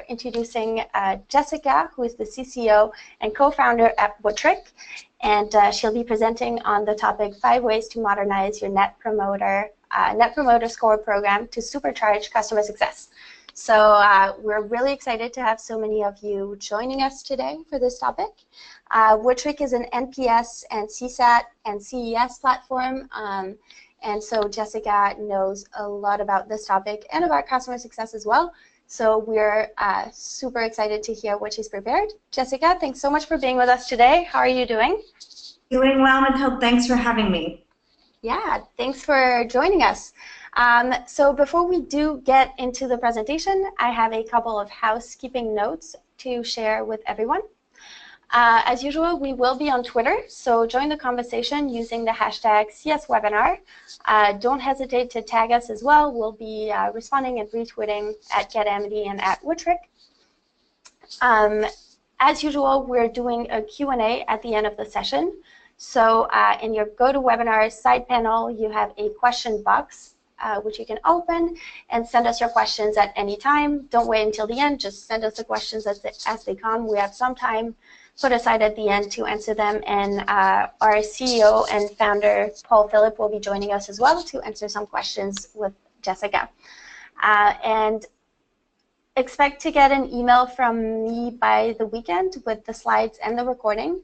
introducing Jessica, who is the CCO and co-founder at Buttrick, and she'll be presenting on the topic 5 ways to modernize your Net Promoter Score program to supercharge customer success. So we're really excited to have so many of you joining us today for this topic. Buttrick is an NPS and CSAT and CES platform, and so Jessica knows a lot about this topic and about customer success as well. So we're super excited to hear what she's prepared. Jessica, thanks so much for being with us today. How are you doing? Doing well, Mathilde. Thanks for having me. Yeah, thanks for joining us. So before we do get into the presentation, I have a couple of housekeeping notes to share with everyone. As usual, we will be on Twitter, so join the conversation using the hashtag CSWebinar. Don't hesitate to tag us as well. We'll be responding and retweeting at GetAmity and at Buttrick. As usual, we're doing a Q&A at the end of the session. So in your GoToWebinar side panel, you have a question box, which you can open and send us your questions at any time. Don't wait until the end. Just send us the questions as they come. We have some time put aside at the end to answer them, and our CEO and founder, Paul Phillip, will be joining us as well to answer some questions with Jessica. And expect to get an email from me by the weekend with the slides and the recording.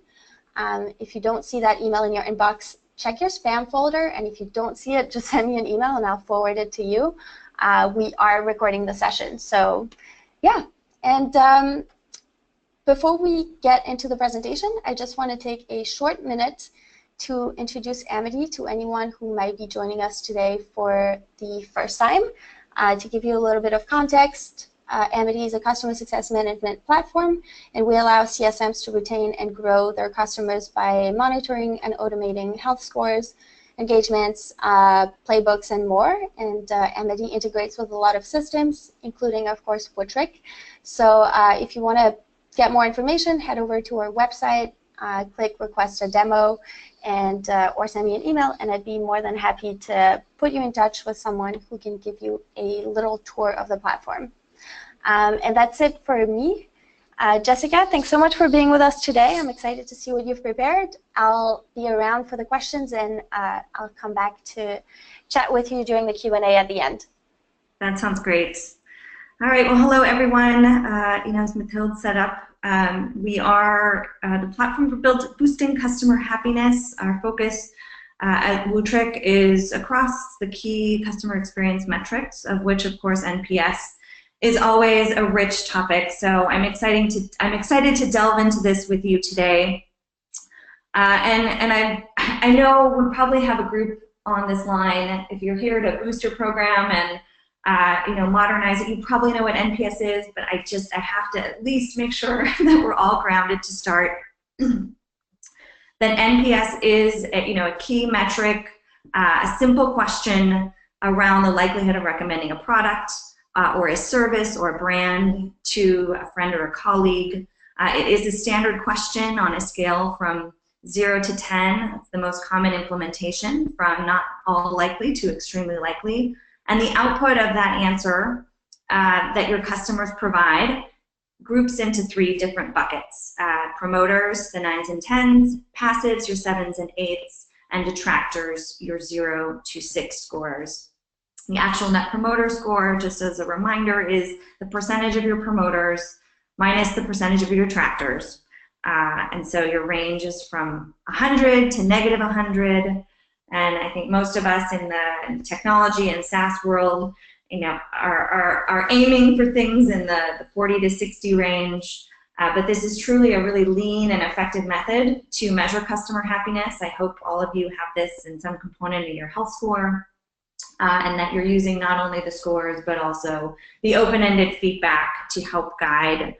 If you don't see that email in your inbox, check your spam folder, and if you don't see it, just send me an email and I'll forward it to you. We are recording the session, so yeah. And before we get into the presentation, I just want to take a short minute to introduce Amity to anyone who might be joining us today for the first time. To give you a little bit of context, Amity is a customer success management platform, and we allow CSMs to retain and grow their customers by monitoring and automating health scores, engagements, playbooks, and more. And Amity integrates with a lot of systems, including, of course, Buttrick. So if you want to get more information, head over to our website, click request a demo, and or send me an email, and I'd be more than happy to put you in touch with someone who can give you a little tour of the platform. And that's it for me. Jessica, thanks so much for being with us today. I'm excited to see what you've prepared. I'll be around for the questions, and I'll come back to chat with you during the Q&A at the end. That sounds great. All right, well, hello, everyone. As Mathilde set up, we are the platform for boosting customer happiness. Our focus at Buttrick is across the key customer experience metrics, of which, of course, NPS is always a rich topic. So I'm excited to delve into this with you today. And I know we probably have a group on this line. If you're here to boost your program and modernize it, you probably know what NPS is, but I have to at least make sure that we're all grounded to start. That NPS is a key metric, a simple question around the likelihood of recommending a product or a service or a brand to a friend or a colleague. It is a standard question on a scale from 0 to 10. It's the most common implementation, from not all likely to extremely likely. And the output of that answer that your customers provide groups into 3 different buckets. Promoters, the 9s and 10s, passives, your 7s and 8s, and detractors, your 0 to 6 scores. The actual Net Promoter Score, just as a reminder, is the percentage of your promoters minus the percentage of your detractors. And so your range is from 100 to negative 100. And I think most of us in the technology and SaaS world, are aiming for things in the 40 to 60 range. But this is truly a really lean and effective method to measure customer happiness. I hope all of you have this in some component of your health score, and that you're using not only the scores, but also the open-ended feedback to help guide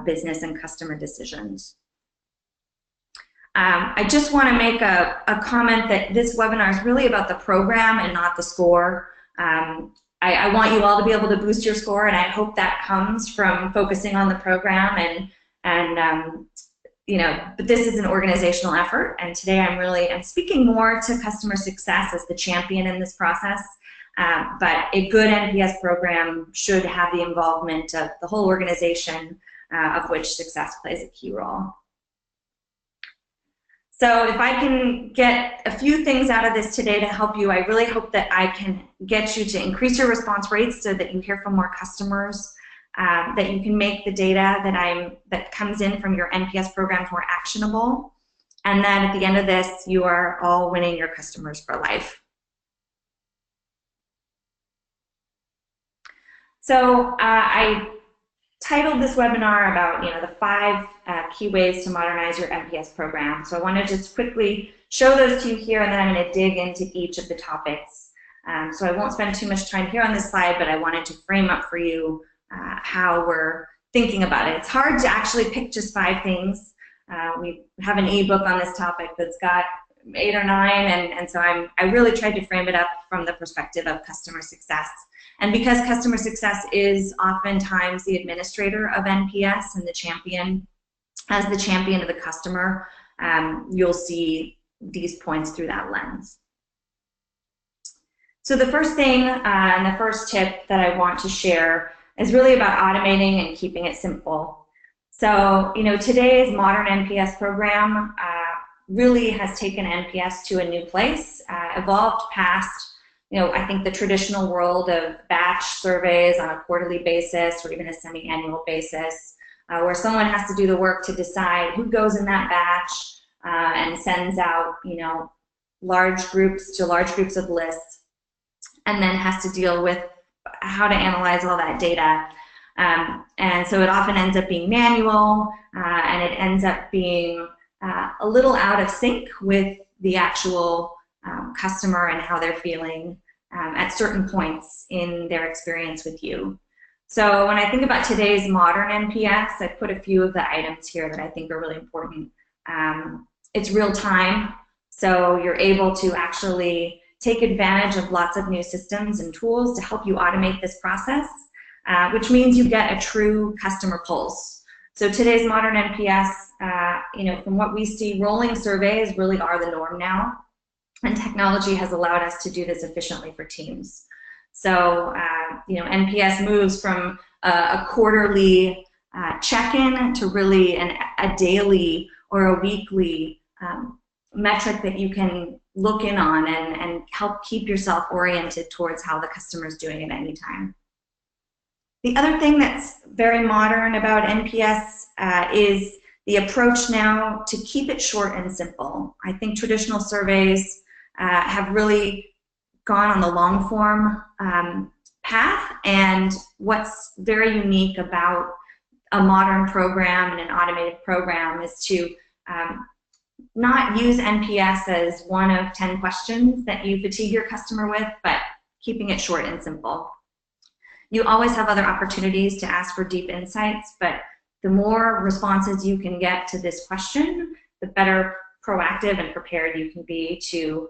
business and customer decisions. I just want to make a comment that this webinar is really about the program and not the score. I want you all to be able to boost your score, and I hope that comes from focusing on the program but this is an organizational effort, and today I'm speaking more to customer success as the champion in this process. but a good NPS program should have the involvement of the whole organization, of which success plays a key role. So if I can get a few things out of this today to help you, I really hope that I can get you to increase your response rates so that you hear from more customers, that you can make the data that comes in from your NPS programs more actionable, and that at the end of this, you are all winning your customers for life. So I titled this webinar about the 5 key ways to modernize your NPS program. So I want to just quickly show those to you here, and then I'm going to dig into each of the topics. So I won't spend too much time here on this slide, but I wanted to frame up for you how we're thinking about it. It's hard to actually pick just 5 things. We have an ebook on this topic that's got 8 or 9, and so I really tried to frame it up from the perspective of customer success. And because customer success is oftentimes the administrator of NPS and the champion of the customer, you'll see these points through that lens. So the first thing and the first tip that I want to share is really about automating and keeping it simple. So, today's modern NPS program really has taken NPS to a new place, evolved past I think the traditional world of batch surveys on a quarterly basis or even a semi-annual basis, where someone has to do the work to decide who goes in that batch and sends out, large groups of lists, and then has to deal with how to analyze all that data. And so it often ends up being manual, and it ends up being a little out of sync with the actual customer and how they're feeling at certain points in their experience with you. So when I think about today's modern NPS, I put a few of the items here that I think are really important. It's real time, so you're able to actually take advantage of lots of new systems and tools to help you automate this process, which means you get a true customer pulse. So today's modern NPS, from what we see, rolling surveys really are the norm now. And technology has allowed us to do this efficiently for teams. So, NPS moves from a quarterly check-in to really a daily or a weekly metric that you can look in on and help keep yourself oriented towards how the customer is doing at any time. The other thing that's very modern about NPS is the approach now to keep it short and simple. I think traditional surveys have really gone on the long form path, and what's very unique about a modern program and an automated program is to not use NPS as one of 10 questions that you fatigue your customer with, but keeping it short and simple. You always have other opportunities to ask for deep insights, but the more responses you can get to this question, the better proactive and prepared you can be to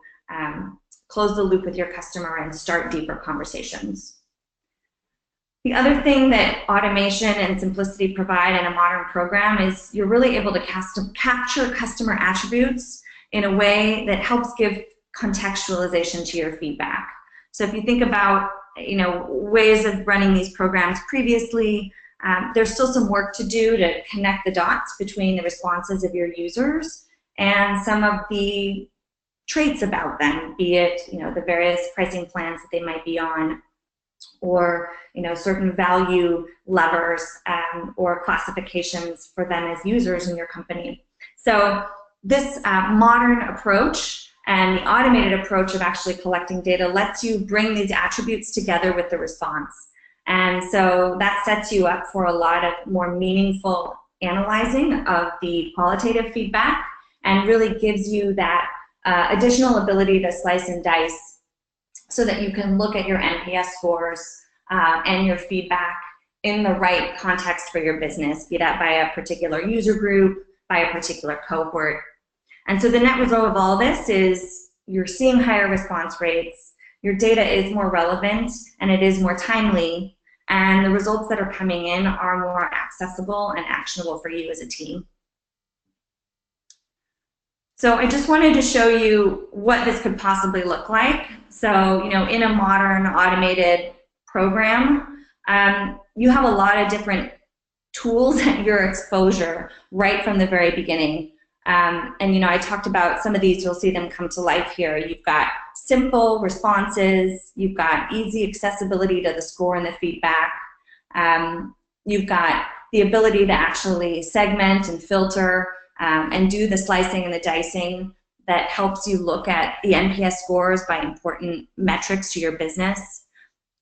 close the loop with your customer and start deeper conversations. The other thing that automation and simplicity provide in a modern program is you're really able to capture customer attributes in a way that helps give contextualization to your feedback. So if you think about ways of running these programs previously, there's still some work to do to connect the dots between the responses of your users and some of the traits about them, be it the various pricing plans that they might be on, or certain value levers or classifications for them as users in your company. So this modern approach and the automated approach of actually collecting data lets you bring these attributes together with the response. And so that sets you up for a lot of more meaningful analyzing of the qualitative feedback and really gives you that additional ability to slice and dice so that you can look at your NPS scores and your feedback in the right context for your business, be that by a particular user group, by a particular cohort. And so the net result of all this is you're seeing higher response rates, your data is more relevant, and it is more timely, and the results that are coming in are more accessible and actionable for you as a team. So I just wanted to show you what this could possibly look like. So, in a modern automated program, you have a lot of different tools at your exposure right from the very beginning. And I talked about some of these, you'll see them come to life here. You've got simple responses, you've got easy accessibility to the score and the feedback, you've got the ability to actually segment and filter and do the slicing and the dicing that helps you look at the NPS scores by important metrics to your business.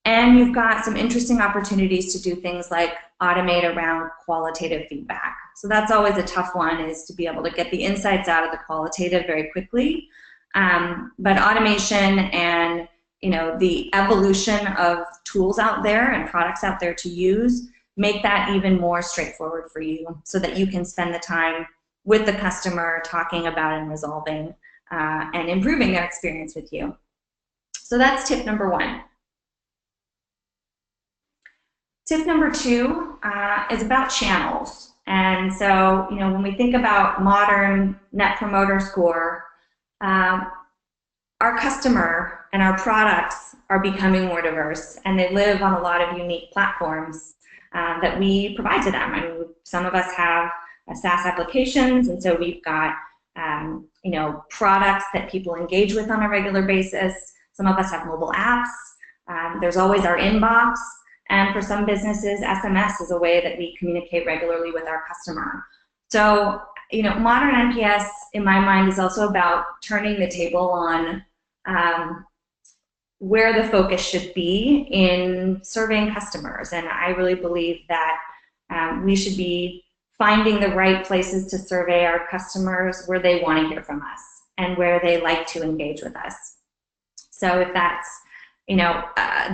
And you've got some interesting opportunities to do things like automate around qualitative feedback. So that's always a tough one, is to be able to get the insights out of the qualitative very quickly. But automation and the evolution of tools out there and products out there to use make that even more straightforward for you, so that you can spend the time with the customer talking about and resolving and improving their experience with you. So that's tip number one. Tip number two is about channels. And so, when we think about modern Net Promoter Score, our customer and our products are becoming more diverse, and they live on a lot of unique platforms that we provide to them. I mean, some of us have SaaS applications, and so we've got products that people engage with on a regular basis. Some of us have mobile apps. There's always our inbox. And for some businesses, SMS is a way that we communicate regularly with our customer. So, modern NPS, in my mind, is also about turning the table on where the focus should be in surveying customers. And I really believe that we should be finding the right places to survey our customers where they want to hear from us and where they like to engage with us. So if that's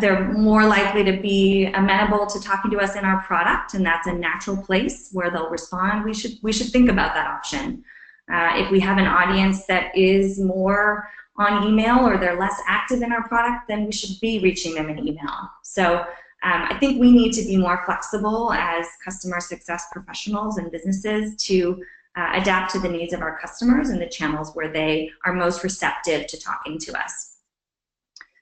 they're more likely to be amenable to talking to us in our product, and that's a natural place where they'll respond, we should think about that option. If we have an audience that is more on email, or they're less active in our product, then we should be reaching them in email. So I think we need to be more flexible as customer success professionals and businesses to adapt to the needs of our customers and the channels where they are most receptive to talking to us.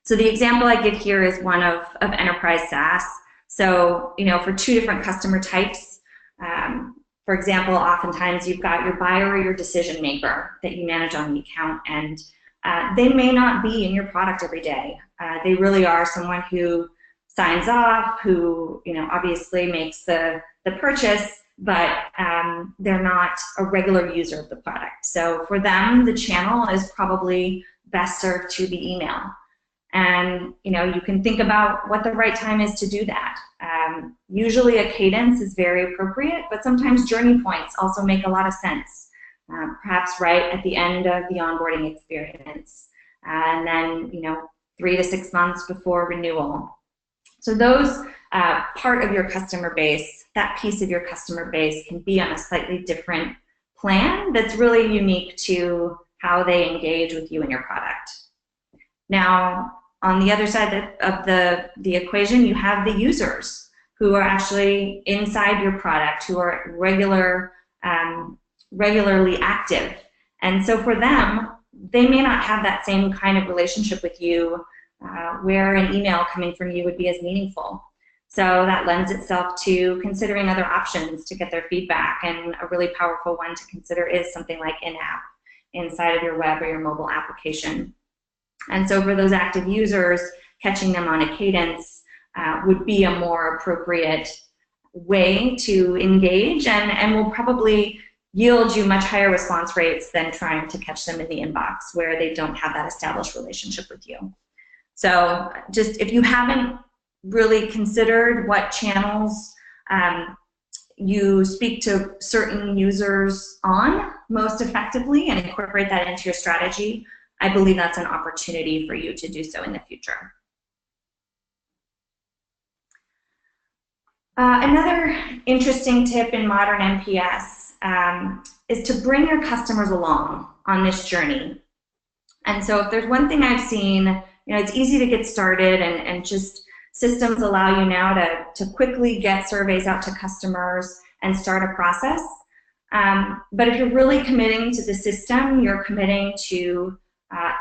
So the example I give here is one of enterprise SaaS. So, for two different customer types, for example, oftentimes you've got your buyer or your decision maker that you manage on the account, and they may not be in your product every day. They really are someone who signs off, who obviously makes the purchase, but they're not a regular user of the product. So for them, the channel is probably best served to the email. And you can think about what the right time is to do that. Usually a cadence is very appropriate, but sometimes journey points also make a lot of sense. Perhaps right at the end of the onboarding experience, and then 3 to 6 months before renewal. So those part of your customer base, that piece of your customer base, can be on a slightly different plan that's really unique to how they engage with you and your product. Now, on the other side of the equation, you have the users who are actually inside your product, who are regularly active. And so for them, they may not have that same kind of relationship with you where an email coming from you would be as meaningful. So that lends itself to considering other options to get their feedback, and a really powerful one to consider is something like in-app inside of your web or your mobile application. And so for those active users, catching them on a cadence would be a more appropriate way to engage, and will probably yield you much higher response rates than trying to catch them in the inbox where they don't have that established relationship with you. So just if you haven't really considered what channels you speak to certain users on most effectively and incorporate that into your strategy, I believe that's an opportunity for you to do so in the future. Another interesting tip in modern NPS is to bring your customers along on this journey. And so if there's one thing I've seen, it's easy to get started, and just systems allow you now to quickly get surveys out to customers and start a process. But if you're really committing to the system, you're committing to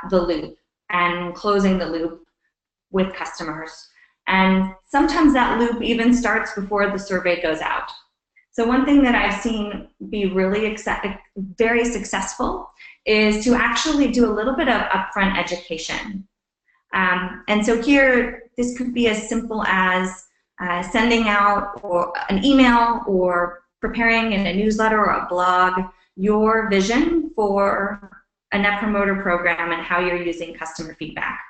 the loop and closing the loop with customers. And sometimes that loop even starts before the survey goes out. So one thing that I've seen be really very successful is to actually do a little bit of upfront education. And so here, this could be as simple as sending out an email or preparing in a newsletter or a blog your vision for a Net Promoter Program and how you're using customer feedback.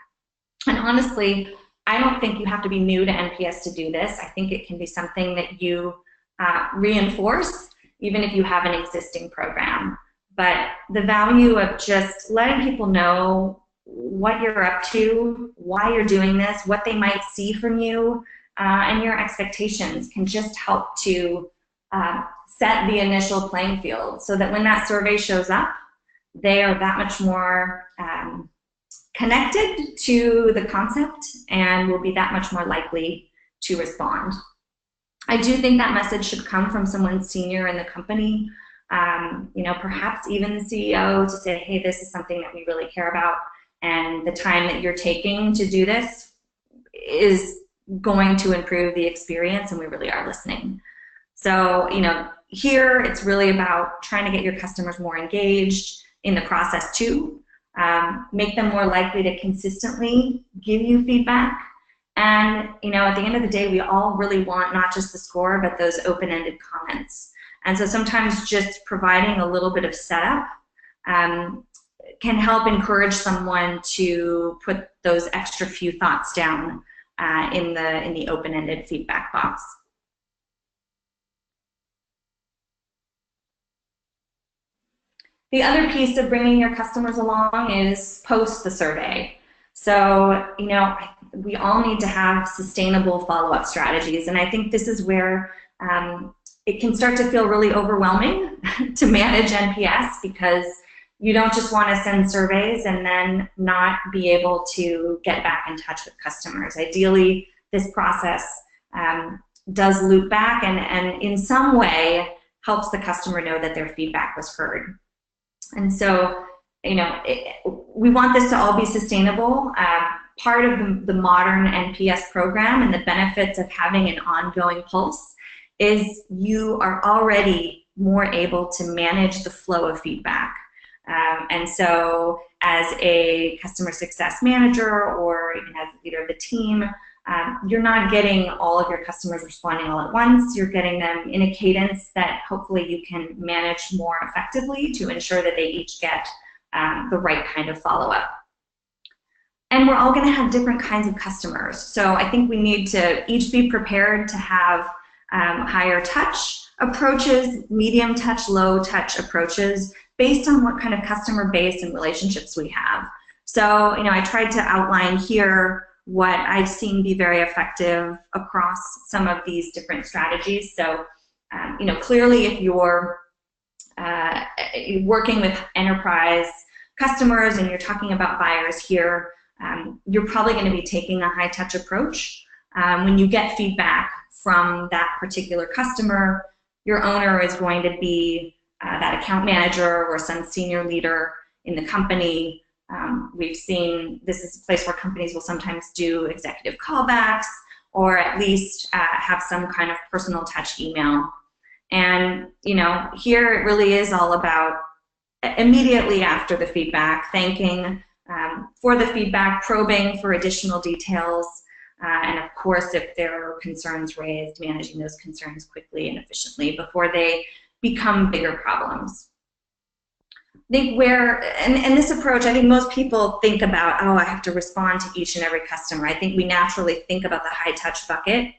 And honestly, I don't think you have to be new to NPS to do this. I think it can be something that you reinforce, even if you have an existing program. But the value of just letting people know what you're up to, why you're doing this, what they might see from you, and your expectations can just help to set the initial playing field so that when that survey shows up, they are that much more connected to the concept and will be that much more likely to respond. I do think that message should come from someone senior in the company, you know, perhaps even the CEO, to say, hey, this is something that we really care about, and the time that you're taking to do this is going to improve the experience, and we really are listening. So, you know, here it's really about trying to get your customers more engaged in the process too, make them more likely to consistently give you feedback. And, you know, at the end of the day, we all really want not just the score, but those open-ended comments. And so sometimes just providing a little bit of setup can help encourage someone to put those extra few thoughts down in the open-ended feedback box. The other piece of bringing your customers along is post the survey. So, you know, we all need to have sustainable follow-up strategies, and I think this is where it can start to feel really overwhelming to manage NPS, because you don't just want to send surveys and then not be able to get back in touch with customers. Ideally, this process does loop back and in some way helps the customer know that their feedback was heard. And so, you know, we want this to all be sustainable. Part of the modern NPS program and the benefits of having an ongoing pulse is you are already more able to manage the flow of feedback. And so as a customer success manager or even as a leader of the team, you're not getting all of your customers responding all at once. You're getting them in a cadence that hopefully you can manage more effectively to ensure that they each get the right kind of follow-up. And we're all going to have different kinds of customers. So I think we need to each be prepared to have higher touch approaches, medium touch, low touch approaches based on what kind of customer base and relationships we have. So, you know, I tried to outline here what I've seen be very effective across some of these different strategies. So, you know, clearly if you're working with enterprise customers and you're talking about buyers here, you're probably going to be taking a high touch approach. When you get feedback from that particular customer, your owner is going to be that account manager or some senior leader in the company. We've seen this is a place where companies will sometimes do executive callbacks or at least have some kind of personal touch email. And, you know, here it really is all about immediately after the feedback, thanking for the feedback, probing for additional details, and of course, if there are concerns raised, managing those concerns quickly and efficiently before they become bigger problems. I think and this approach, I think most people think about, oh, I have to respond to each and every customer. I think we naturally think about the high touch bucket,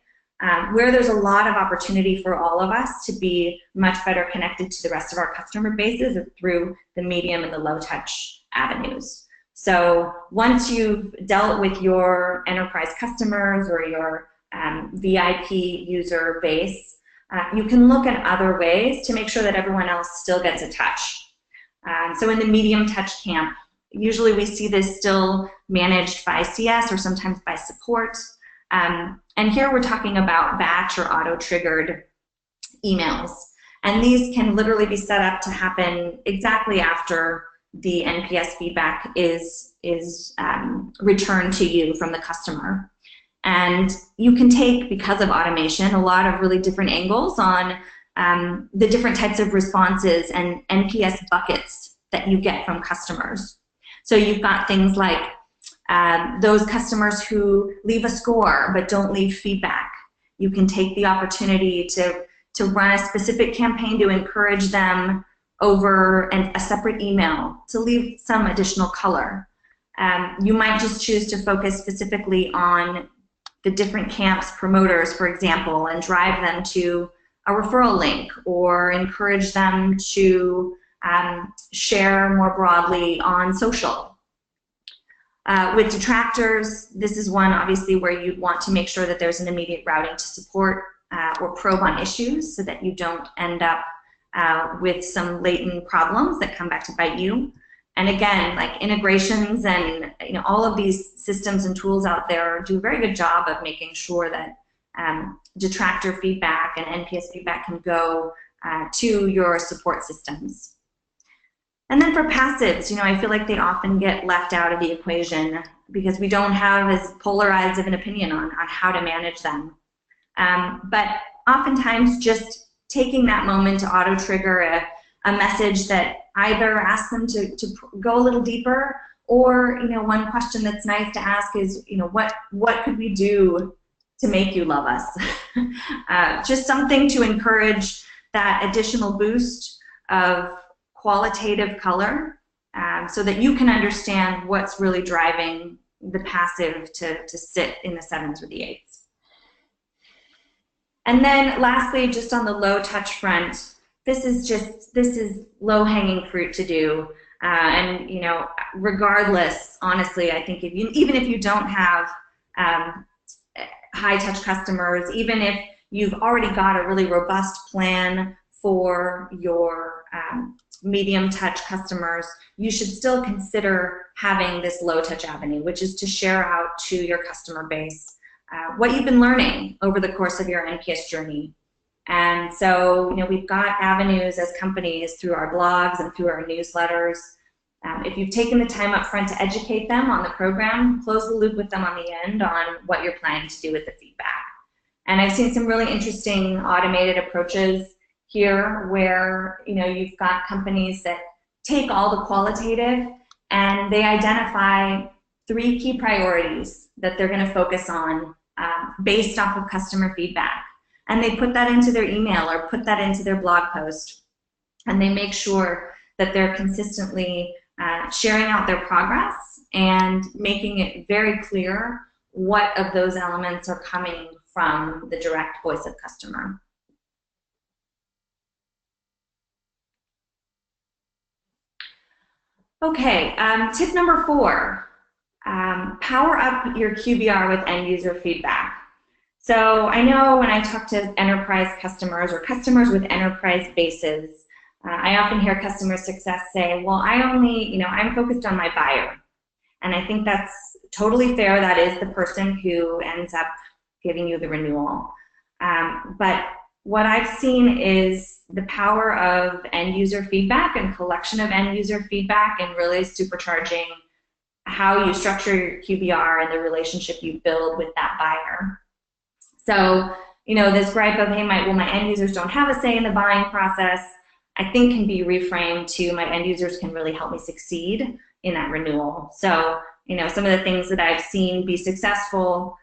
where there's a lot of opportunity for all of us to be much better connected to the rest of our customer bases through the medium and the low touch avenues. So once you've dealt with your enterprise customers or your VIP user base, you can look at other ways to make sure that everyone else still gets a touch. So in the medium touch camp, usually we see this still managed by CS or sometimes by support. And here we're talking about batch or auto-triggered emails. And these can literally be set up to happen exactly after the NPS feedback is returned to you from the customer. And you can take, because of automation, a lot of really different angles on the different types of responses and NPS buckets that you get from customers. So you've got things like those customers who leave a score but don't leave feedback. You can take the opportunity to run a specific campaign to encourage them over a separate email, to leave some additional color. You might just choose to focus specifically on the different camps promoters, for example, and drive them to a referral link, or encourage them to share more broadly on social. With detractors, this is one obviously where you'd want to make sure that there's an immediate routing to support or probe on issues, so that you don't end up with some latent problems that come back to bite you. And again, like integrations and all of these systems and tools out there do a very good job of making sure that detractor feedback and NPS feedback can go to your support systems. And then for passives, I feel like they often get left out of the equation because we don't have as polarized of an opinion on how to manage them. But oftentimes just taking that moment to auto-trigger a message that either asks them to go a little deeper, or one question that's nice to ask is, what could we do to make you love us? Just something to encourage that additional boost of qualitative color, so that you can understand what's really driving the passive to sit in the 7s or the 8s. And then lastly, just on the low touch front, this is low-hanging fruit to do. And regardless, honestly, I think even if you don't have high-touch customers, even if you've already got a really robust plan for your medium-touch customers, you should still consider having this low-touch avenue, which is to share out to your customer base what you've been learning over the course of your NPS journey. And so, we've got avenues as companies through our blogs and through our newsletters. If you've taken the time up front to educate them on the program, close the loop with them on the end on what you're planning to do with the feedback. And I've seen some really interesting automated approaches here where, you've got companies that take all the qualitative and they identify 3 key priorities that they're going to focus on based off of customer feedback. And they put that into their email or put that into their blog post. And they make sure that they're consistently sharing out their progress and making it very clear what of those elements are coming from the direct voice of customer. Okay, tip number 4, power up your QBR with end user feedback. So I know when I talk to enterprise customers or customers with enterprise bases, I often hear customer success say, well, I'm focused on my buyer. And I think that's totally fair. That is the person who ends up giving you the renewal. But what I've seen is the power of end user feedback and collection of end user feedback and really supercharging how you structure your QBR and the relationship you build with that buyer. So, this gripe of, hey, my end users don't have a say in the buying process, I think can be reframed to my end users can really help me succeed in that renewal. So, some of the things that I've seen be successful,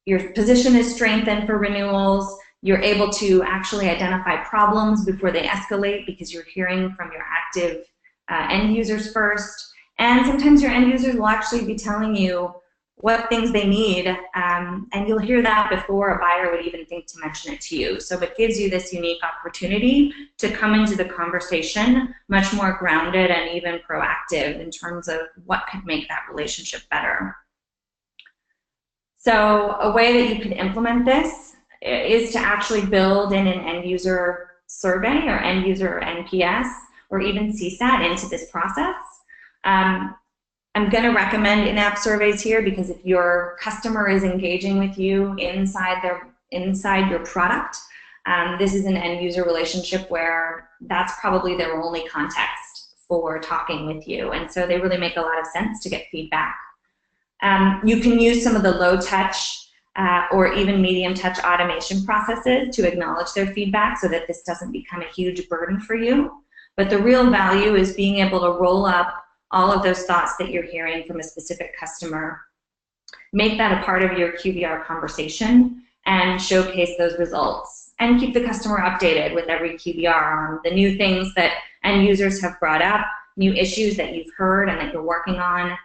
your position is strengthened for renewals, you're able to actually identify problems before they escalate because you're hearing from your active end users first, and sometimes your end users will actually be telling you what things they need, and you'll hear that before a buyer would even think to mention it to you. So it gives you this unique opportunity to come into the conversation much more grounded and even proactive in terms of what could make that relationship better. So a way that you could implement this is to actually build in an end user survey or end user NPS or even CSAT into this process. I'm going to recommend in-app surveys here because if your customer is engaging with you inside your product, This is an end-user relationship where that's probably their only context for talking with you, and so they really make a lot of sense to get feedback. You can use some of the low-touch or even medium-touch automation processes to acknowledge their feedback so that this doesn't become a huge burden for you. But the real value is being able to roll up all of those thoughts that you're hearing from a specific customer, make that a part of your QBR conversation, and showcase those results. And keep the customer updated with every QBR on the new things that end users have brought up, new issues that you've heard and that you're working on.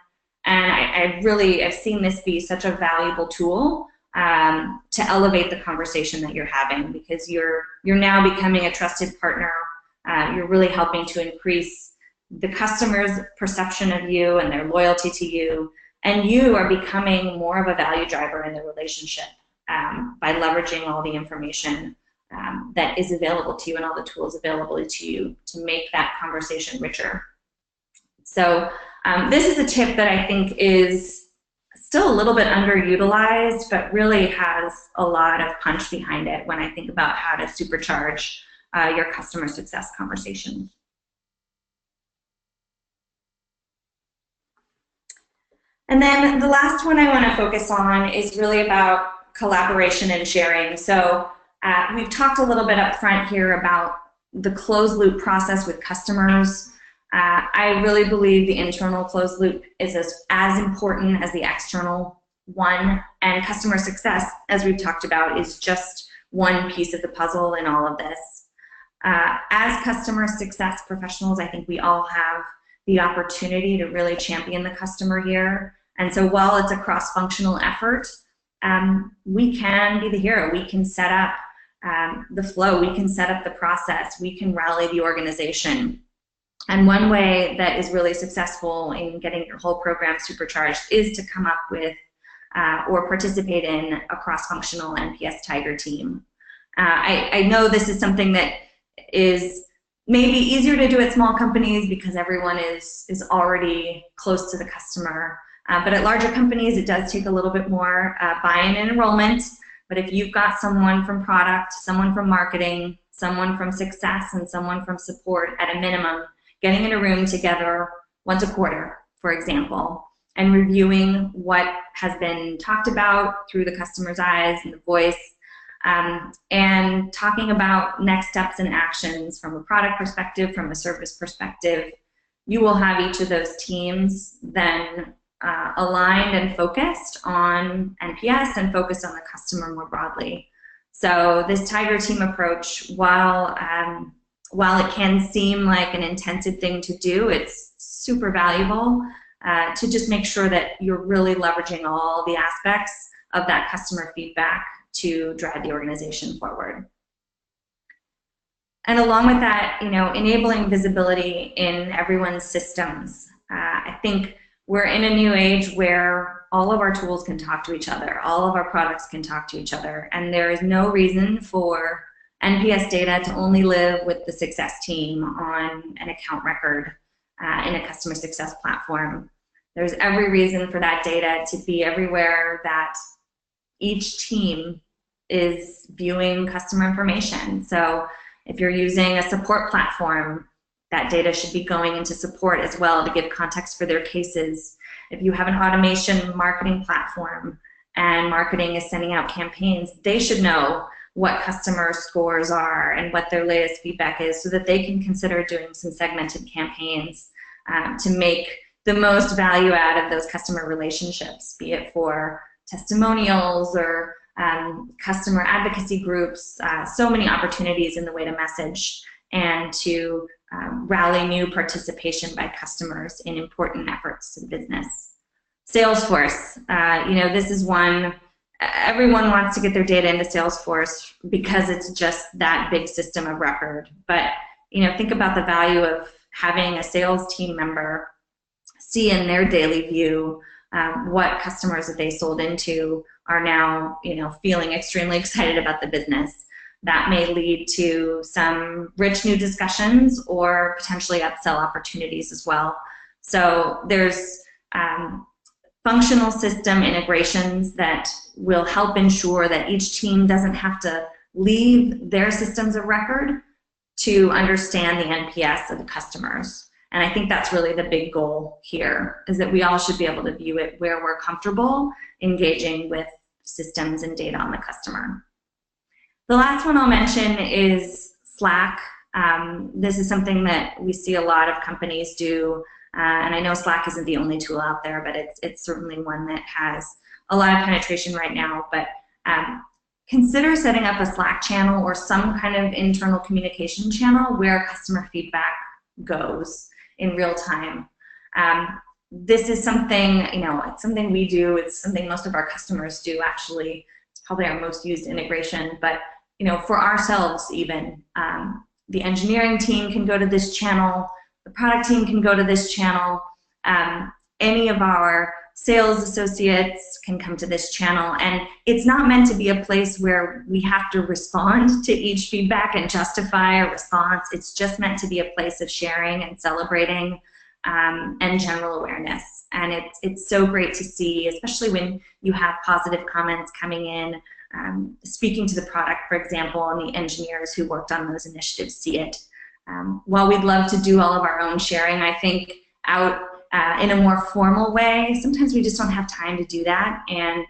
And I've seen this be such a valuable tool to elevate the conversation that you're having, because you're now becoming a trusted partner. You're really helping to increase the customer's perception of you and their loyalty to you, and you are becoming more of a value driver in the relationship by leveraging all the information that is available to you and all the tools available to you to make that conversation richer. So this is a tip that I think is still a little bit underutilized, but really has a lot of punch behind it when I think about how to supercharge your customer success conversations. And then the last one I want to focus on is really about collaboration and sharing. So we've talked a little bit up front here about the closed loop process with customers. I really believe the internal closed loop is as important as the external one, and customer success, as we've talked about, is just one piece of the puzzle in all of this. As customer success professionals, I think we all have the opportunity to really champion the customer here. And so while it's a cross-functional effort, we can be the hero. We can set up the flow. We can set up the process. We can rally the organization. And one way that is really successful in getting your whole program supercharged is to come up with or participate in a cross-functional NPS Tiger team. I know this is something that is maybe easier to do at small companies because everyone is already close to the customer. But at larger companies, it does take a little bit more buy-in and enrollment. But if you've got someone from product, someone from marketing, someone from success, and someone from support at a minimum, getting in a room together once a quarter, for example, and reviewing what has been talked about through the customer's eyes and the voice, and talking about next steps and actions from a product perspective, from a service perspective, you will have each of those teams then aligned and focused on NPS and focused on the customer more broadly. So this Tiger team approach, while it can seem like an intensive thing to do, it's super valuable to just make sure that you're really leveraging all the aspects of that customer feedback to drive the organization forward. And along with that, enabling visibility in everyone's systems. I think we're in a new age where all of our tools can talk to each other, all of our products can talk to each other, and there is no reason for NPS data to only live with the success team on an account record in a customer success platform. There's every reason for that data to be everywhere that each team is viewing customer information. So if you're using a support platform, that data should be going into support as well to give context for their cases. If you have an automation marketing platform and marketing is sending out campaigns, they should know what customer scores are and what their latest feedback is so that they can consider doing some segmented campaigns to make the most value out of those customer relationships, be it for testimonials or customer advocacy groups, so many opportunities in the way to message and to rally new participation by customers in important efforts to the business. Salesforce, this is one, everyone wants to get their data into Salesforce because it's just that big system of record. But think about the value of having a sales team member see in their daily view what customers that they sold into are now feeling extremely excited about the business. That may lead to some rich new discussions or potentially upsell opportunities as well. So there's functional system integrations that will help ensure that each team doesn't have to leave their systems of record to understand the NPS of the customers. And I think that's really the big goal here, is that we all should be able to view it where we're comfortable engaging with systems and data on the customer. The last one I'll mention is Slack. This is something that we see a lot of companies do, and I know Slack isn't the only tool out there, but it's certainly one that has a lot of penetration right now. But consider setting up a Slack channel or some kind of internal communication channel where customer feedback goes in real time. This is something, it's something we do. It's something most of our customers do, actually. It's probably our most used integration. But, for ourselves even, the engineering team can go to this channel. The product team can go to this channel. Any of our sales associates can come to this channel. And it's not meant to be a place where we have to respond to each feedback and justify a response. It's just meant to be a place of sharing and celebrating and general awareness. And it's so great to see, especially when you have positive comments coming in, speaking to the product, for example, and the engineers who worked on those initiatives see it. While we'd love to do all of our own sharing, I think out in a more formal way, sometimes we just don't have time to do that, and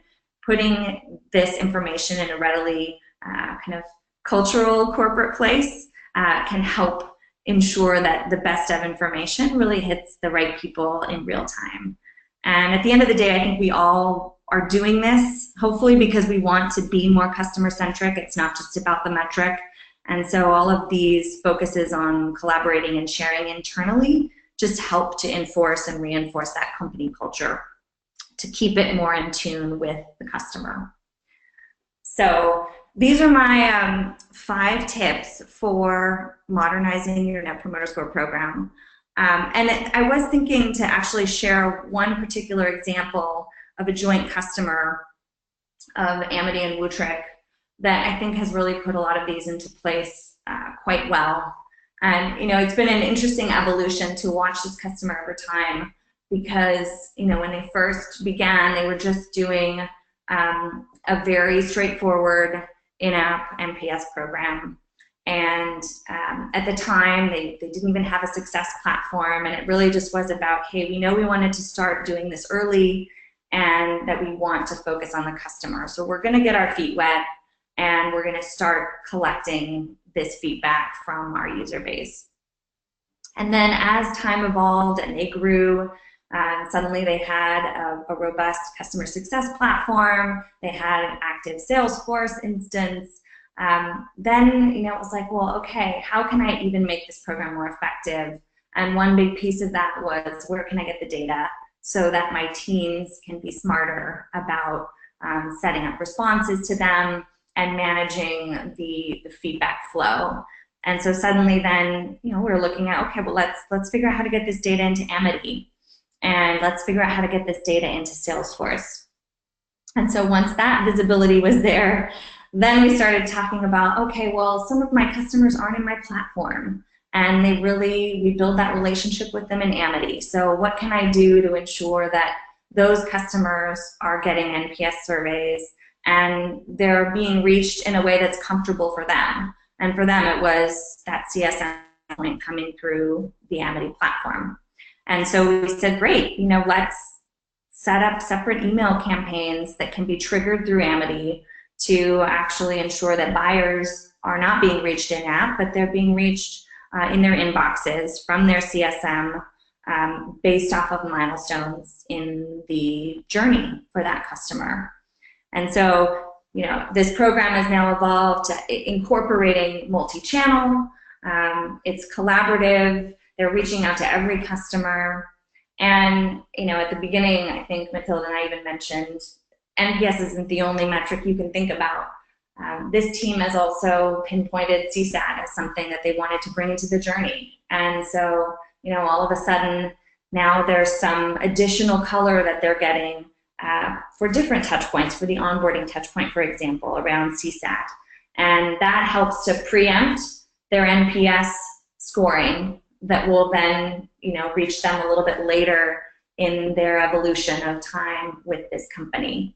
putting this information in a readily kind of cultural corporate place can help ensure that the best of information really hits the right people in real time. And at the end of the day, I think we all are doing this, hopefully because we want to be more customer-centric. It's not just about the metric. And so all of these focuses on collaborating and sharing internally just help to enforce and reinforce that company culture to keep it more in tune with the customer. So these are my 5 tips for modernizing your Net Promoter Score program. And I was thinking to actually share one particular example of a joint customer of Amity and Wootrick that I think has really put a lot of these into place quite well. And it's been an interesting evolution to watch this customer over time, because when they first began, they were just doing a very straightforward in-app NPS program. And at the time, they didn't even have a success platform, and it really just was about, hey, we know we wanted to start doing this early and that we want to focus on the customer. So we're going to get our feet wet, and we're going to start collecting this feedback from our user base. And then as time evolved and they grew, suddenly they had a robust customer success platform, they had an active Salesforce instance. Then it was like, well, okay, how can I even make this program more effective? And one big piece of that was, where can I get the data so that my teams can be smarter about setting up responses to them and managing the feedback flow. And so suddenly then, we're looking at, okay, well, let's figure out how to get this data into Amity, and let's figure out how to get this data into Salesforce. And so once that visibility was there, then we started talking about, okay, well, some of my customers aren't in my platform, and we build that relationship with them in Amity. So what can I do to ensure that those customers are getting NPS surveys and they're being reached in a way that's comfortable for them? And for them, it was that CSM point coming through the Amity platform. And so we said, great, let's set up separate email campaigns that can be triggered through Amity to actually ensure that buyers are not being reached in-app, but they're being reached in their inboxes from their CSM based off of milestones in the journey for that customer. And so, this program has now evolved to incorporating multi-channel. It's collaborative. They're reaching out to every customer. And, at the beginning, I think Matilda and I even mentioned, NPS isn't the only metric you can think about. This team has also pinpointed CSAT as something that they wanted to bring into the journey. And so, all of a sudden, now there's some additional color that they're getting for different touch points, for the onboarding touch point, for example, around CSAT. And that helps to preempt their NPS scoring that will then, reach them a little bit later in their evolution of time with this company.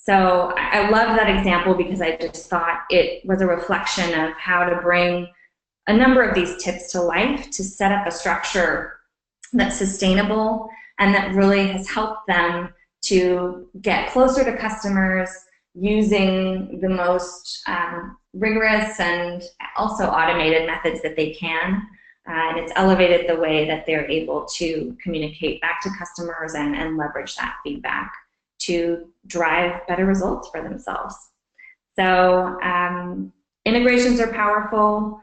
So I love that example because I just thought it was a reflection of how to bring a number of these tips to life to set up a structure that's sustainable and that really has helped them to get closer to customers using the most rigorous and also automated methods that they can. And it's elevated the way that they're able to communicate back to customers and leverage that feedback to drive better results for themselves. So integrations are powerful,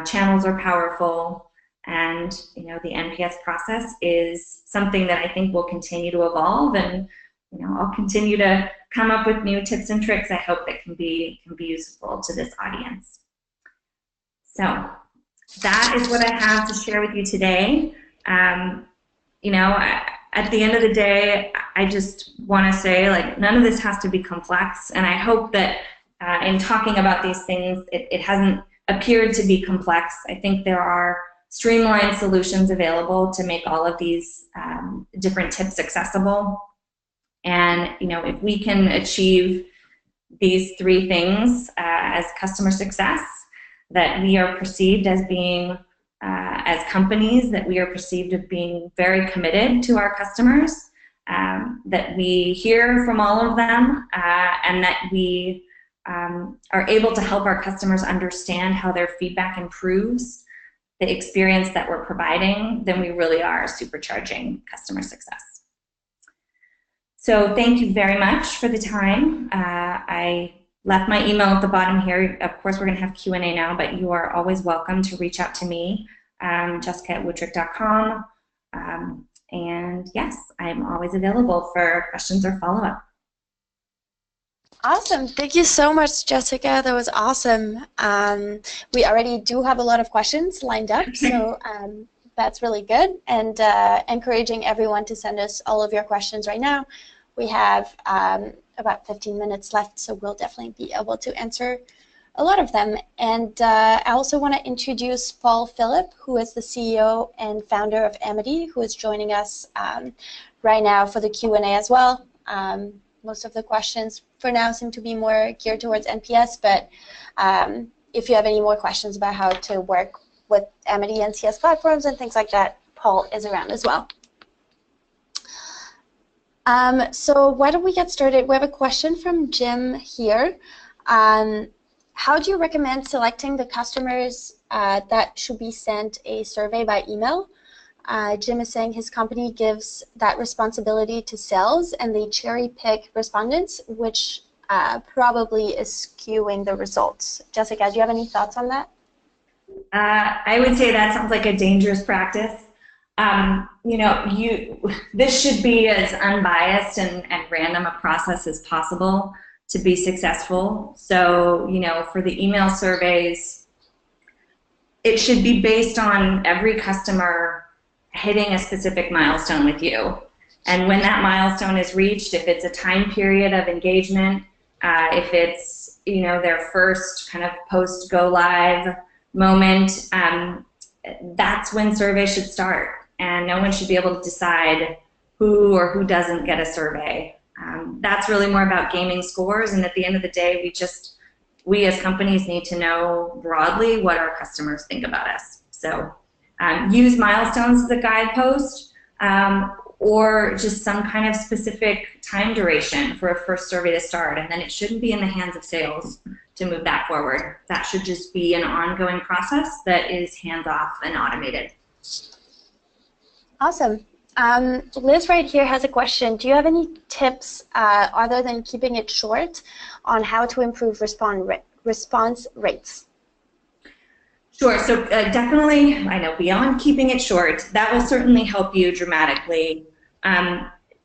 channels are powerful, and the NPS process is something that I think will continue to evolve, and I'll continue to come up with new tips and tricks I hope that can be useful to this audience. So that is what I have to share with you today. At the end of the day, I just want to say, like, none of this has to be complex, and I hope that in talking about these things, it hasn't appeared to be complex. I think there are streamlined solutions available to make all of these different tips accessible. And if we can achieve these three things as customer success, that we are perceived as being, as companies, that we are perceived as being very committed to our customers, that we hear from all of them, and that we are able to help our customers understand how their feedback improves the experience that we're providing, then we really are supercharging customer success. So thank you very much for the time. I left my email at the bottom here. Of course, we're going to have Q&A now, but you are always welcome to reach out to me, jessica@woodrick.com. And yes, I'm always available for questions or follow-up. Awesome. Thank you so much, Jessica. That was awesome. We already do have a lot of questions lined up, so that's really good. And encouraging everyone to send us all of your questions right now. We have about 15 minutes left, so we'll definitely be able to answer a lot of them. And I also want to introduce Paul Phillip, who is the CEO and founder of Amity, who is joining us right now for the Q&A as well. Most of the questions for now seem to be more geared towards NPS, but if you have any more questions about how to work with Amity and CS platforms and things like that, Paul is around as well. So why don't we get started? We have a question from Jim here. How do you recommend selecting the customers that should be sent a survey by email? Jim is saying his company gives that responsibility to sales, and they cherry pick respondents, which probably is skewing the results. Jessica, do you have any thoughts on that? I would say that sounds like a dangerous practice. This should be as unbiased and random a process as possible to be successful. So, for the email surveys, it should be based on every customer hitting a specific milestone with you. And when that milestone is reached, if it's a time period of engagement, if it's, their first kind of post-go live moment, that's when surveys should start. And no one should be able to decide who or who doesn't get a survey. That's really more about gaming scores, and at the end of the day, we as companies need to know broadly what our customers think about us. So use milestones as a guidepost, or just some kind of specific time duration for a first survey to start, and then it shouldn't be in the hands of sales to move that forward. That should just be an ongoing process that is hands-off and automated. Awesome. Liz right here has a question. Do you have any tips, other than keeping it short, on how to improve response rates? Sure. So definitely, I know, beyond keeping it short, that will certainly help you dramatically.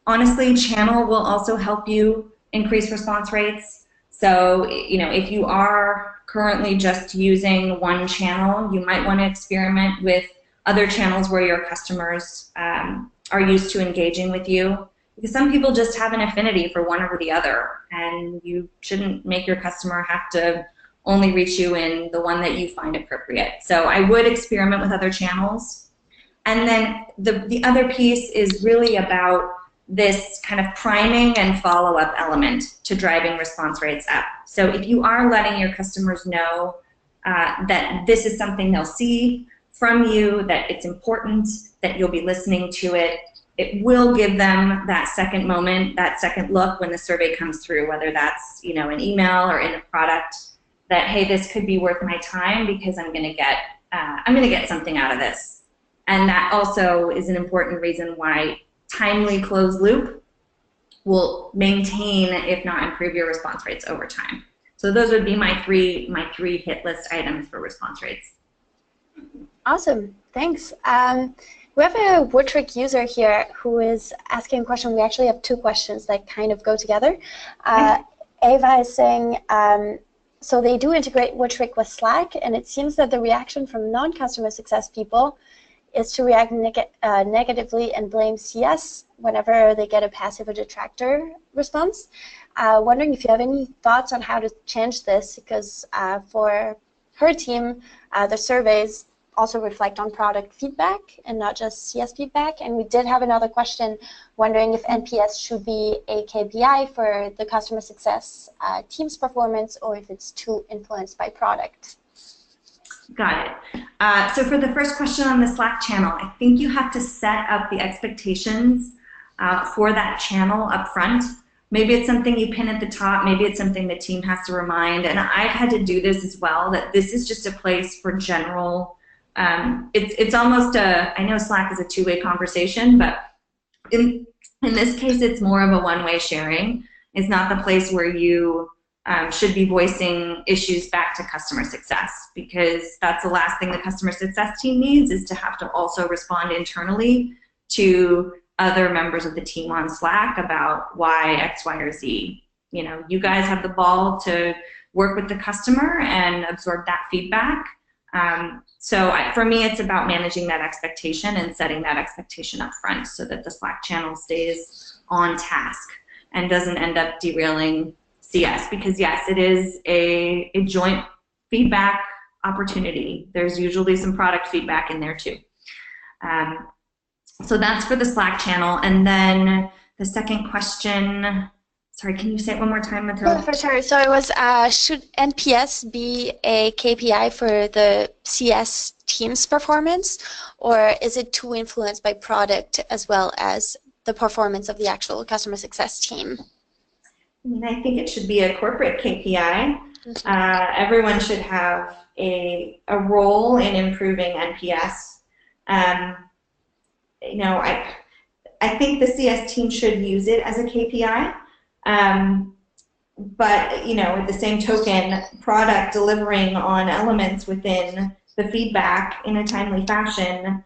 Honestly, channel will also help you increase response rates. So, if you are currently just using one channel, you might want to experiment with other channels where your customers are used to engaging with you, because some people just have an affinity for one over the other, and you shouldn't make your customer have to only reach you in the one that you find appropriate. So I would experiment with other channels. And then the other piece is really about this kind of priming and follow-up element to driving response rates up. So if you are letting your customers know that this is something they'll see from you, that it's important, that you'll be listening to it, it will give them that second moment, that second look when the survey comes through, whether that's, you know, an email or in a product, that, hey, this could be worth my time because I'm going to get something out of this. And that also is an important reason why timely closed loop will maintain, if not improve, your response rates over time. So those would be my three hit list items for response rates. Awesome, thanks. We have a Woodtrick user here who is asking a question. We actually have two questions that kind of go together. Ava is saying, so they do integrate Woodtrick with Slack, and it seems that the reaction from non-customer success people is to react negatively and blame CS whenever they get a passive or detractor response. Wondering if you have any thoughts on how to change this, because for her team, the surveys also reflect on product feedback and not just CS feedback. And we did have another question wondering if NPS should be a KPI for the customer success team's performance, or if it's too influenced by product. Got it. So for the first question on the Slack channel, I think you have to set up the expectations for that channel up front. Maybe it's something you pin at the top, maybe it's something the team has to remind, and I've had to do this as well, that this is just a place for general, it's almost a, I know Slack is a two-way conversation, but in this case it's more of a one-way sharing. It's not the place where you should be voicing issues back to customer success, because that's the last thing the customer success team needs, is to have to also respond internally to other members of the team on Slack about why X, Y, or Z. You know, you guys have the ball to work with the customer and absorb that feedback. For me, it's about managing that expectation and setting that expectation up front so that the Slack channel stays on task and doesn't end up derailing CS, because yes, it is a joint feedback opportunity. There's usually some product feedback in there too. So that's for the Slack channel. And then the second question, sorry, can you say it one more time, Matilda? Yeah, for sure. So it was, should NPS be a KPI for the CS team's performance, or is it too influenced by product as well as the performance of the actual customer success team? I mean, I think it should be a corporate KPI. Everyone should have a role in improving NPS. You know, I think the CS team should use it as a KPI. But, you know, at the same token, product delivering on elements within the feedback in a timely fashion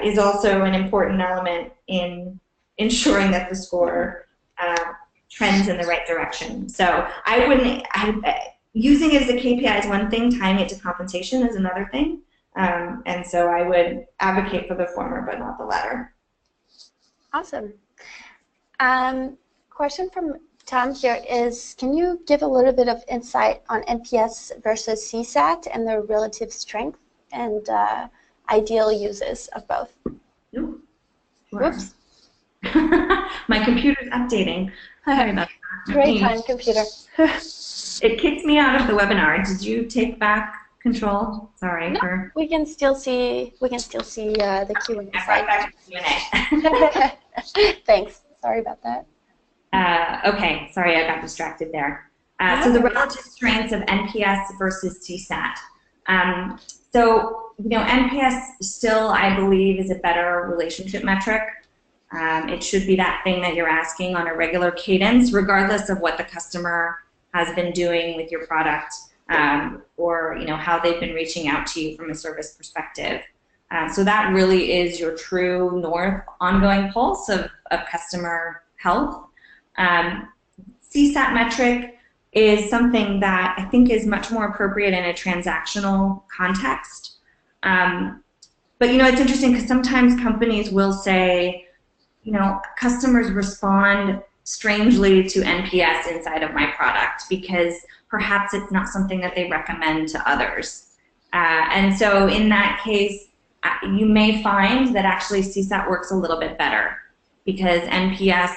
is also an important element in ensuring that the score trends in the right direction. So I wouldn't, using it as a KPI is one thing, tying it to compensation is another thing. And so I would advocate for the former, but not the latter. Awesome. Question from Tom here is, can you give a little bit of insight on NPS versus CSAT and their relative strength and ideal uses of both? Ooh, sure. Whoops. My computer's updating. Sorry about that. Great time, computer. It kicked me out of the webinar. Did you take back control? Sorry. No, we can still see the Q&A. Right back to Q&A. Thanks. Sorry about that. Okay, sorry, I got distracted there. So the relative strengths of NPS versus CSAT. So, you know, NPS still, I believe, is a better relationship metric. It should be that thing that you're asking on a regular cadence, regardless of what the customer has been doing with your product, or, you know, how they've been reaching out to you from a service perspective. So that really is your true north, ongoing pulse of customer health. CSAT metric is something that I think is much more appropriate in a transactional context. But, you know, it's interesting because sometimes companies will say, you know, customers respond strangely to NPS inside of my product because perhaps it's not something that they recommend to others. And so in that case, you may find that actually CSAT works a little bit better. because NPS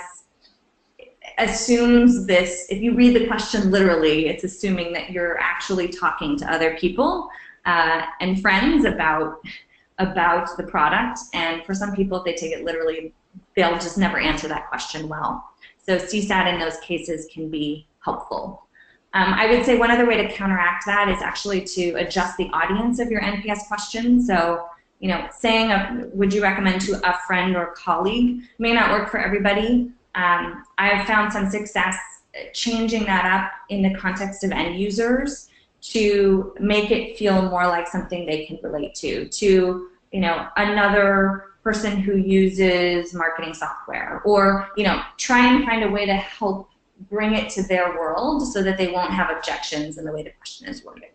assumes this. If you read the question literally, it's assuming that you're actually talking to other people and friends about the product, and for some people, if they take it literally, they'll just never answer that question well. So CSAT in those cases can be helpful. I would say one other way to counteract that is actually to adjust the audience of your NPS question. So, you know, saying would you recommend to a friend or colleague may not work for everybody. I have found some success changing that up in the context of end users to make it feel more like something they can relate to, you know, another person who uses marketing software, or, you know, try and find a way to help bring it to their world so that they won't have objections in the way the question is worded.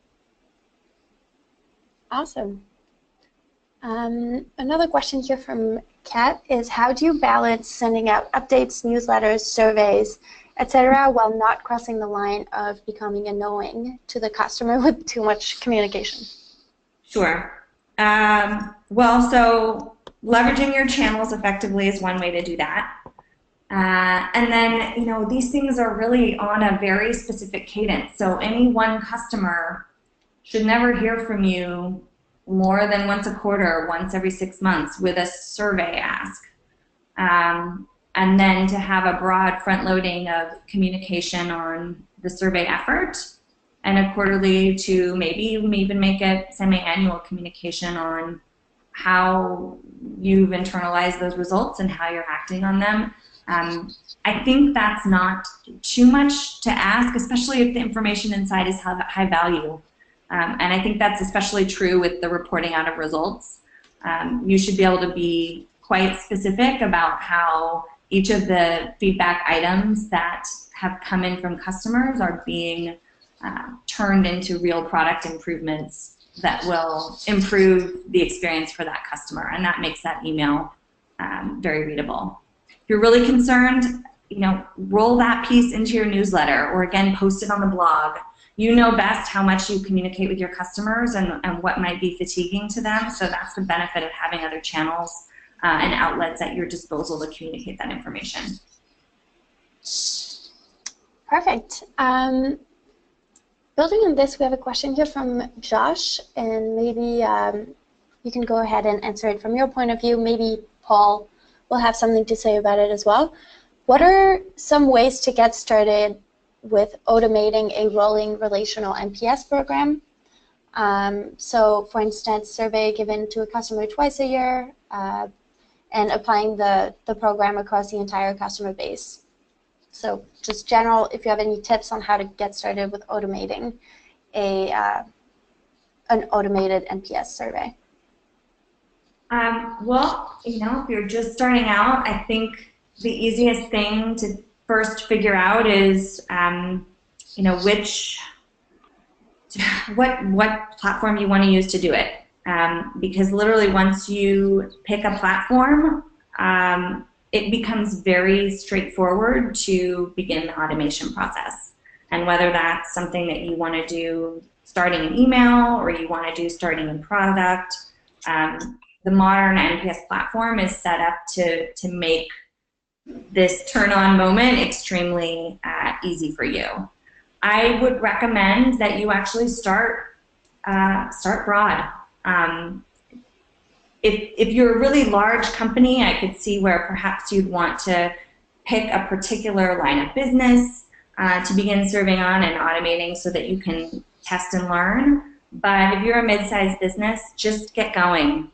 Awesome. Another question here from Kat is, how do you balance sending out updates, newsletters, surveys, etc., while not crossing the line of becoming annoying to the customer with too much communication? Sure. Well, so leveraging your channels effectively is one way to do that. And then, you know, these things are really on a very specific cadence. So any one customer should never hear from you more than once a quarter, once every 6 months with a survey ask. And then to have a broad front loading of communication on the survey effort, and a quarterly to maybe even make a semi-annual communication on how you've internalized those results and how you're acting on them. I think that's not too much to ask, especially if the information inside is high value. And I think that's especially true with the reporting out of results. You should be able to be quite specific about how each of the feedback items that have come in from customers are being turned into real product improvements that will improve the experience for that customer, and that makes that email very readable. If you're really concerned, you know, roll that piece into your newsletter, or again, post it on the blog. You know best how much you communicate with your customers and what might be fatiguing to them, so that's the benefit of having other channels and outlets at your disposal to communicate that information. Perfect. Building on this, we have a question here from Josh, and maybe you can go ahead and answer it from your point of view. Maybe Paul will have something to say about it as well. What are some ways to get started with automating a rolling relational NPS program? So, for instance, survey given to a customer twice a year, and applying the program across the entire customer base. So just general, if you have any tips on how to get started with automating an automated NPS survey. Well, you know, if you're just starting out, I think the easiest thing to first figure out is, you know, what platform you want to use to do it. Because literally once you pick a platform, it becomes very straightforward to begin the automation process. And whether that's something that you want to do starting in email or you want to do starting in product, the modern NPS platform is set up to make this turn-on moment extremely easy for you. I would recommend that you actually start broad. If you're a really large company, I could see where perhaps you'd want to pick a particular line of business to begin serving on and automating so that you can test and learn. But if you're a mid-sized business, just get going.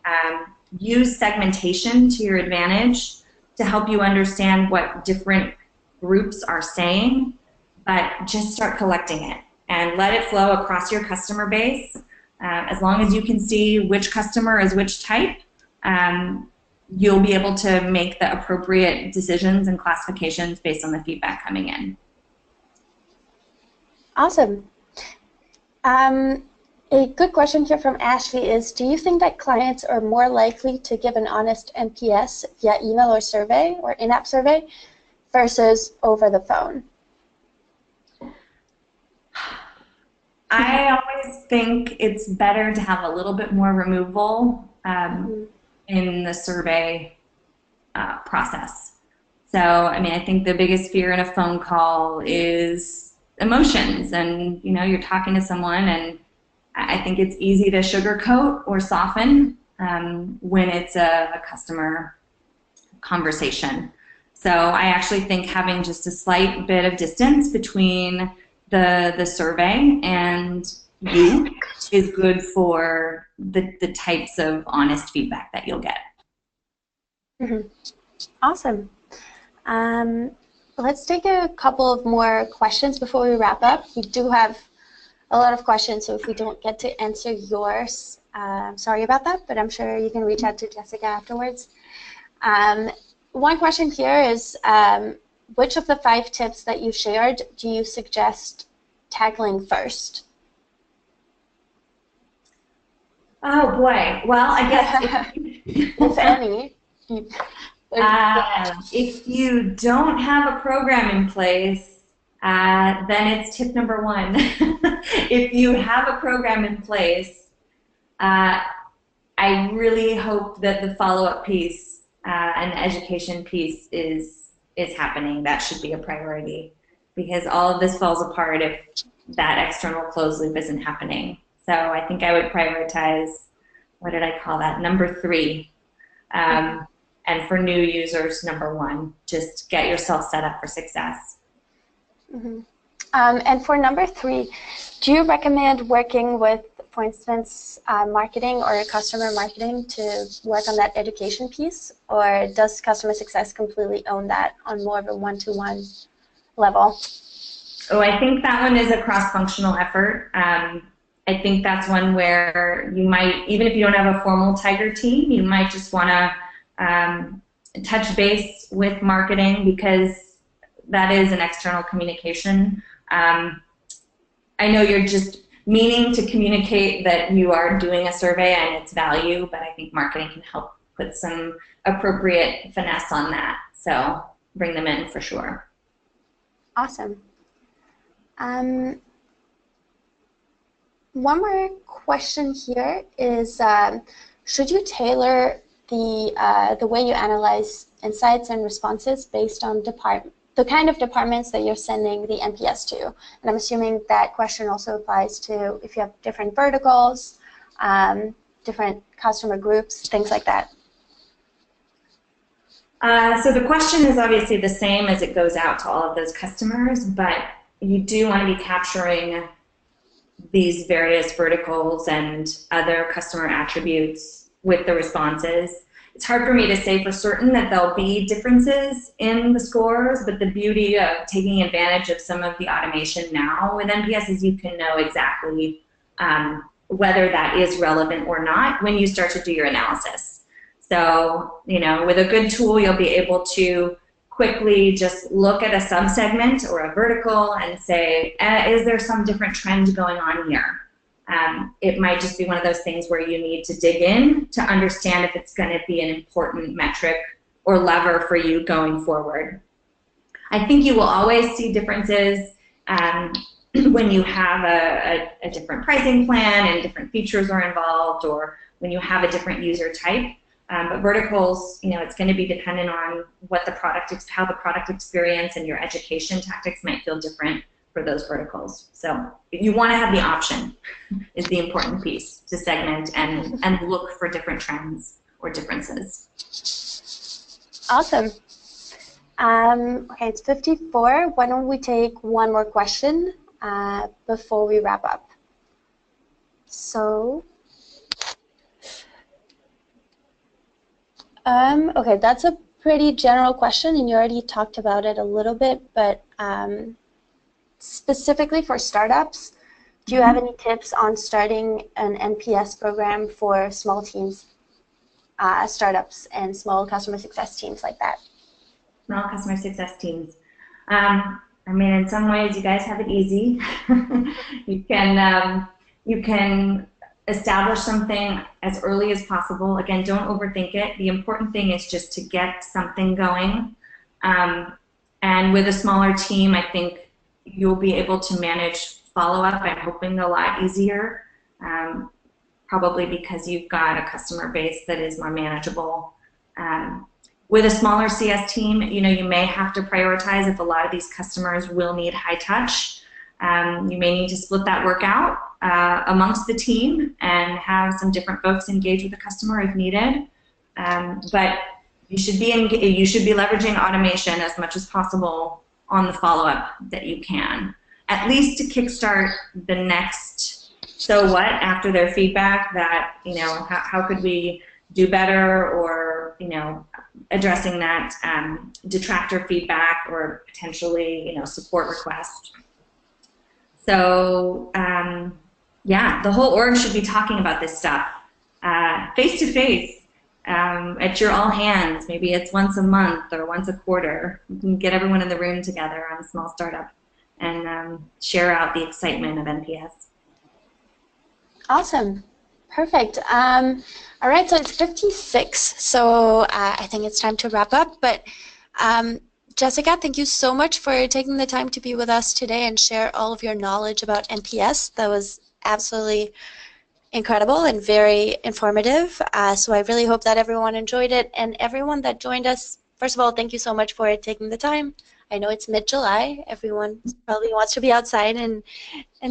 Use segmentation to your advantage to help you understand what different groups are saying, but just start collecting it and let it flow across your customer base. As long as you can see which customer is which type, you'll be able to make the appropriate decisions and classifications based on the feedback coming in. Awesome. A good question here from Ashley is, do you think that clients are more likely to give an honest NPS via email or survey or in-app survey versus over the phone? I always think it's better to have a little bit more removal in the survey process. So, I mean, I think the biggest fear in a phone call is emotions, and you're talking to someone, and I think it's easy to sugarcoat or soften when it's a customer conversation. So I actually think having just a slight bit of distance between the survey and you is good for the types of honest feedback that you'll get. Mm-hmm. Awesome. Let's take a couple of more questions before we wrap up. We do have a lot of questions, so if we don't get to answer yours, sorry about that, but I'm sure you can reach out to Jessica afterwards. One question here is, which of the 5 tips that you shared do you suggest tackling first? Oh boy, well, I guess if any. If you don't have a program in place, then it's tip number 1. If you have a program in place, I really hope that the follow-up piece and the education piece is happening. That should be a priority, because all of this falls apart if that external closed loop isn't happening. So I think I would prioritize, what did I call that, number 3. And for new users, number 1, just get yourself set up for success. Mm-hmm. And for number 3, do you recommend working with, for instance, marketing or customer marketing to work on that education piece, or does customer success completely own that on more of a one-to-one level? Oh, I think that one is a cross-functional effort. I think that's one where you might, even if you don't have a formal Tiger team, you might just want to touch base with marketing, because that is an external communication. I know you're just meaning to communicate that you are doing a survey and its value, but I think marketing can help put some appropriate finesse on that. So bring them in for sure. Awesome. One more question here is, should you tailor the way you analyze insights and responses based on the kind of departments that you're sending the NPS to? And I'm assuming that question also applies to if you have different verticals, different customer groups, things like that. So the question is obviously the same as it goes out to all of those customers, but you do want to be capturing these various verticals and other customer attributes with the responses. It's hard for me to say for certain that there'll be differences in the scores, but the beauty of taking advantage of some of the automation now with NPS is you can know exactly whether that is relevant or not when you start to do your analysis. So, with a good tool, you'll be able to quickly just look at a subsegment or a vertical and say, is there some different trend going on here? It might just be one of those things where you need to dig in to understand if it's going to be an important metric or lever for you going forward. I think you will always see differences when you have a different pricing plan and different features are involved, or when you have a different user type. But verticals, it's going to be dependent on what the product, how the product experience and your education tactics might feel different for those verticals. So you want to have the option is the important piece to segment and look for different trends or differences. Awesome. Okay, it's 54. Why don't we take one more question before we wrap up? So. Okay, that's a pretty general question, and you already talked about it a little bit, but specifically for startups, do you have any tips on starting an NPS program for small teams, startups, and small customer success teams like that? Small customer success teams. I mean, in some ways, you guys have it easy. You can establish something as early as possible. Again, don't overthink it. The important thing is just to get something going. And with a smaller team, I think you'll be able to manage follow-up, I'm hoping, a lot easier, probably because you've got a customer base that is more manageable. With a smaller CS team, you know, you may have to prioritize if a lot of these customers will need high touch. You may need to split that work out amongst the team and have some different folks engage with the customer if needed. But you should be leveraging automation as much as possible on the follow-up that you can, at least to kickstart the next so what after their feedback that, you know, how could we do better, or, you know, addressing that detractor feedback or potentially, you know, support request. So yeah, the whole org should be talking about this stuff face to face at your all hands. Maybe it's once a month or once a quarter. You can get everyone in the room together on a small startup and share out the excitement of NPS. Awesome. Perfect. All right, so it's 56, so I think it's time to wrap up. But Jessica, thank you so much for taking the time to be with us today and share all of your knowledge about NPS. That was absolutely incredible and very informative. So I really hope that everyone enjoyed it. And everyone that joined us, first of all, thank you so much for taking the time. I know it's mid-July. Everyone probably wants to be outside and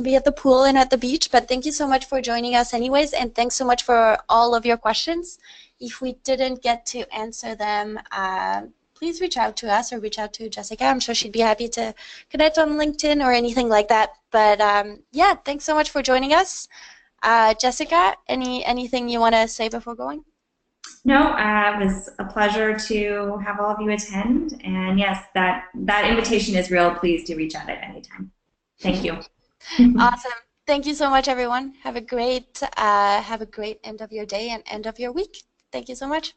be at the pool and at the beach, but thank you so much for joining us anyways, and thanks so much for all of your questions. If we didn't get to answer them, please reach out to us or reach out to Jessica. I'm sure she'd be happy to connect on LinkedIn or anything like that. But yeah, thanks so much for joining us. Jessica, anything you want to say before going? No, it was a pleasure to have all of you attend, and yes, that invitation is real. Please do reach out at any time. Thank you. Awesome. Thank you so much, everyone. Have a great end of your day and end of your week. Thank you so much.